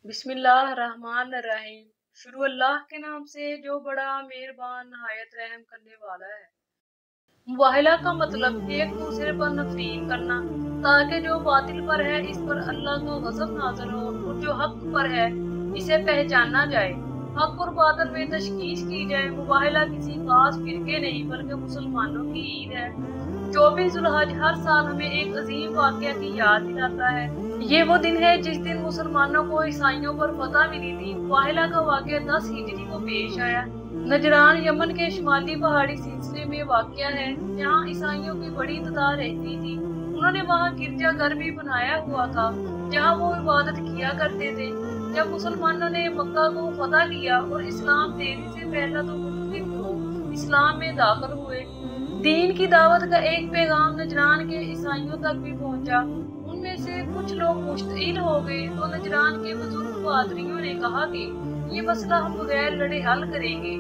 बिस्मिल्लाहिर्रहमानिर्रहीम। शुरू अल्लाह के नाम से जो बड़ा मेहरबान नहायत रहम करने वाला है। मुबाहला का मतलब एक दूसरे पर नफरीन करना, ताकि जो बातिल पर है इस पर अल्लाह का गज़ब नाज़िल हो और जो हक पर है इसे पहचाना जाए, हक और बातिल में तशखीस की जाए। मुबाहला किसी खास फिरके नहीं बल्कि मुसलमानों की ईद है। 24 ज़ुल्हज हर साल हमें एक अजीम वाक़या की याद दिलाता है। ये वो दिन है जिस दिन मुसलमानों को ईसाइयों पर फतह मिली थी। मुबाहला का वाक़या 10 हिजरी को पेश आया। नजरान यमन के शुमाली पहाड़ी सिलसिले में वाक़या है, जहाँ ईसाइयों की बड़ी तादाद रहती थी। उन्होंने वहाँ गिरजाघर भी बनाया हुआ था, जहाँ वो इबादत किया करते थे। जब मुसलमानों ने मक्का को फतह किया और इस्लाम देने से पहले तो मुख्तलिफ लोग इस्लाम में दाखिल हुए। दीन की दावत का एक पैगाम नजरान के ईसाइयों तक भी पहुंचा। उनमें से कुछ लोग मुश्तिल हो गए तो नजरान के बुजुर्ग पादरियों ने कहा कि ये मसला हम बगैर लड़े हल करेंगे।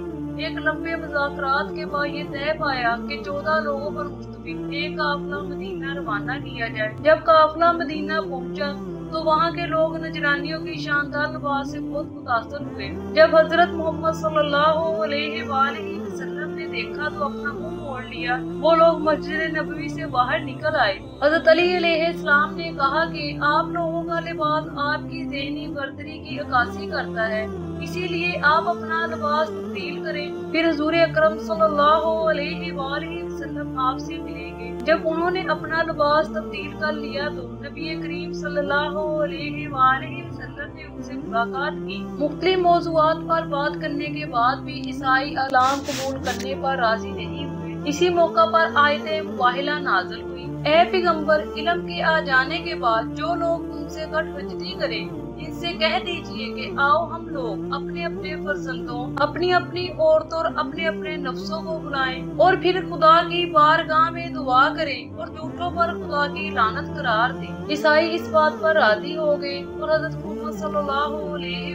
एक लंबे मुज़ाकरात के बाद ये तय पाया कि 14 लोगों पर मुश्तमिल एक काफिला मदीना रवाना किया जाए। जब काफिला मदीना पहुंचा तो वहाँ के लोग नजरानियों की शानदार लिबास से बहुत मुतासर हुए। जब हजरत मोहम्मद सल्लल्लाहु अलैहि वसल्लम ने देखा तो अपना मुंह मोड़ लिया। वो लोग मस्जिद नबवी से बाहर निकल आए। हजरत अली अलैहिस्सलाम ने कहा कि आप लोगों का लिबास आपकी ज़हनी बर्तरी की अक्कासी करता है, इसीलिए आप अपना लिबास तब्दील करें। फिर हुजूर अकरम सल्लल्लाहु अलैहि वसल्लम आपसे मिलेंगे। जब उन्होंने अपना लिबास तब्दील कर लिया तो नबी करीम सल्लल्लाहु अलैहि वसल्लम ने उनसे मुलाकात की। मुख्तलिफ मौज़ूआत पर बात करने के बाद भी ईसाई इस्लाम कबूल करने पर राजी नहीं हुए। इसी मौका पर आयत मुबाहला नाज़िल हुई। ऐ पैगंबर, इल्म के आ जाने के बाद जो लोग तुमसे गठबंधनी करें इनसे कह दीजिए कि आओ हम लोग अपने अपने फर्जंदों, अपनी अपनी औरतों और अपने अपने नफ्सों को बुलाएं और फिर खुदा की बारगाह में दुआ करें और झूठों पर खुदा की लानत करार दें। ईसाई इस बात पर राजी हो गए और हज़रत मोहम्मद सल्लल्लाहु अलैहि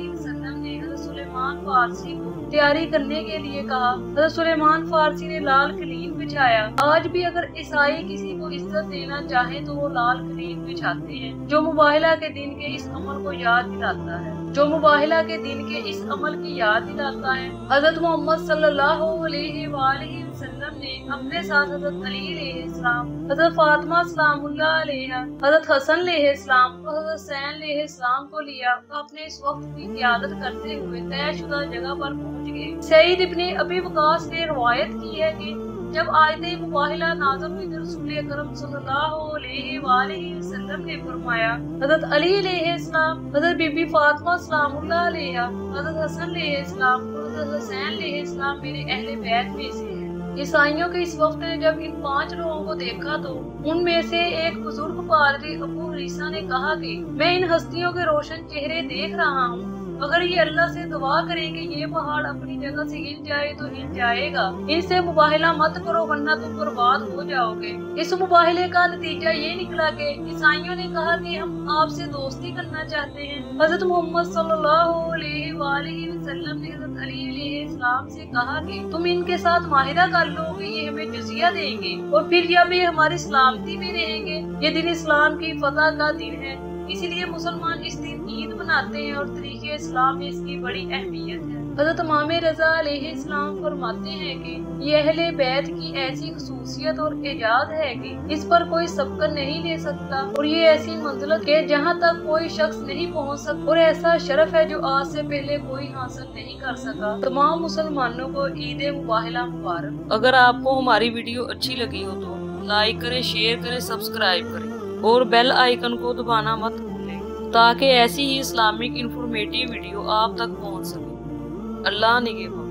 वसल्लम ने हज़रत सुलेमान फारसी को तैयारी करने के लिए कहा। हज़रत सुलेमान फारसी ने लाल कलीन बिछाया। आज भी अगर ईसाई किसी को इज्जत देना चाहे तो वो लाल कलीन बिछाते हैं, जो मुबाहला के दिन के इस अमल को याद दिलाता है, जो मुबाहला के दिन के इस अमल की याद दिलाता है। हज़रत मोहम्मद सल्लल्लाहु अलैहि वसल्लम ने अपने साथ हज़रत अली अलैहिस्सलाम, हज़रत फातिमा सलामुल्लाह अलैहा, हज़रत हसन अलैहिस्सलाम और हज़रत हुसैन अलैहिस्सलाम को लिया। अपने इस वक्त की क़ियादत करते हुए तयशुदा जगह पर पहुंच गए। सईद इब्ने अबी वक़ास ने रवायत की है कि जब आयत मुबाहला नाज़िल हुई तो रसूल अकरम सल्लल्लाहु अलैहि वसल्लम ने फरमाया, हज़रत अली अलैहिस्सलाम, हज़रत बीबी फातिमा सलामुल्लाह अलैहा, हज़रत हसन अलैहिस्सलाम और हज़रत हुसैन अलैहिस्सलाम मेरे अहले बैत में से हैं। ईसाइयों के इस वक्त ने जब इन 5 लोगों को देखा तो उनमें से एक बुजुर्ग पादरी अबू हरीसा ने कहा कि मैं इन हस्तियों के रोशन चेहरे देख रहा हूँ। अगर ये अल्लाह से दुआ करें कि ये पहाड़ अपनी जगह से हिल जाए तो हिल जाएगा। इनसे मुबाहला मत करो वरना तुम बर्बाद हो जाओगे। इस मुबाहले का नतीजा ये निकला कि ईसाइयों ने कहा कि हम आपसे दोस्ती करना चाहते हैं। हज़रत मोहम्मद सल्लल्लाहु अलैहि वसल्लम ने हज़रत अली अलैहिस्सलाम से कहा कि तुम इनके साथ माहिरा कर लो कि ये हमें जजिया देंगे और फिर जब ये हमारी सलामती में रहेंगे। ये दिन इस्लाम की फतह का दिन है, इसीलिए मुसलमान इस दिन ईद मनाते हैं और तरीके इस्लाम में इसकी बड़ी अहमियत है। हज़रत इमाम रज़ा अलैहिस्सलाम फरमाते हैं कि ये अहले बैत की ऐसी खसूसियत और एजाज है कि इस पर कोई सबक नहीं ले सकता और ये ऐसी मंजिलत है जहाँ तक कोई शख्स नहीं पहुँच सकता और ऐसा शरफ है जो आज से पहले कोई हासिल नहीं कर सका। तमाम मुसलमानों को ईद मुबाहला मुबारक। अगर आपको हमारी वीडियो अच्छी लगी हो तो लाइक करें, शेयर करें, सब्सक्राइब करें और बेल आइकन को दबाना मत भूलें ताकि ऐसी ही इस्लामिक इंफॉर्मेटिव वीडियो आप तक पहुंच सके। अल्लाह निगहबान।